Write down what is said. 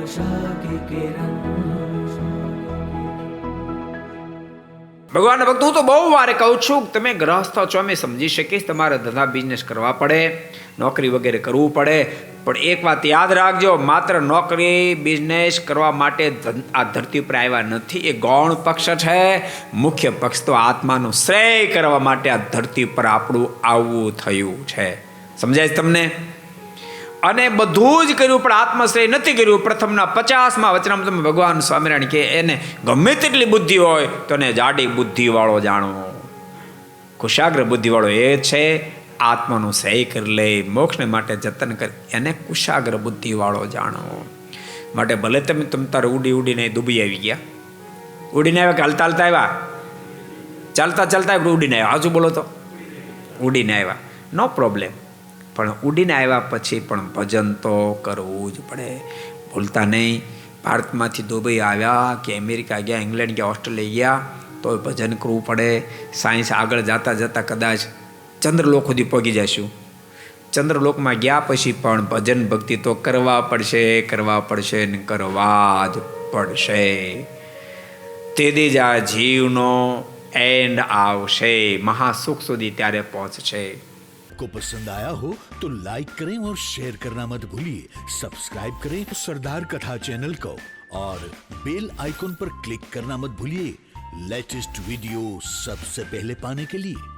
आशा की किरण। ભગવાનના ભક્ત, હું તો બહુ વારે કહું છું કે તમે ગ્રહસ્થ છો, અમે સમજી શકીશ, તમારે ધંધા બિઝનેસ કરવા પડે, નોકરી વગેરે કરવું પડે, પણ એક વાત યાદ રાખજો, માત્ર નોકરી બિઝનેસ કરવા માટે આ ધરતી ઉપર આવ્યા નથી. એ ગૌણ પક્ષ છે. મુખ્ય પક્ષ તો આત્માનું શ્રેય કરવા માટે આ ધરતી પર આપણું આવવું થયું છે. સમજાય તમને? અને બધું જ કર્યું પણ આત્મશ્રેય નથી કર્યું. પ્રથમના 50માં વચનામૃતમાં ભગવાન સ્વામિનારાયણ કે એને ગમે તેટલી બુદ્ધિ હોય તો એને જાડી બુદ્ધિવાળો જાણો. કુશાગ્ર બુદ્ધિવાળો એ છે આત્માનું શ્રેય કરી લે, મોક્ષને માટે જતન કરે, એને કુશાગ્ર બુદ્ધિવાળો જાણો. માટે ભલે તમે તારે ઉડીને દુબઈ આવી ગયા, ઉડીને આવ્યા કે હાલતા હાલતા આવ્યા, ચાલતા ચાલતા ઉડીને આવ્યા, હજુ બોલો તો ઉડીને આવ્યા, નો પ્રોબ્લેમ. પણ ઉડીને આવ્યા પછી પણ ભજન તો કરવું જ પડે. ભૂલતા નહીં, ભારતમાંથી દુબઈ આવ્યા કે અમેરિકા ગયા, ઇંગ્લેન્ડ ગયા, ઓસ્ટ્રેલિયા ગયા, તો ભજન કરવું પડે. સાયન્સ આગળ જતાં જતાં કદાચ ચંદ્રલોક સુધી પહોંચી જઈશું. ચંદ્રલોકમાં ગયા પછી પણ ભજન ભક્તિ તો કરવા પડશે, કરવા પડશે ને કરવા જ પડશે. તેથી જ આ જીવનો એન્ડ આવશે, મહાસુખ સુધી ત્યારે પહોંચશે. को पसंद आया हो तो लाइक करें और शेयर करना मत भूलिए. सब्सक्राइब करें सरदार कथा चैनल को और बेल आइकॉन पर क्लिक करना मत भूलिए लेटेस्ट वीडियो सबसे पहले पाने के लिए.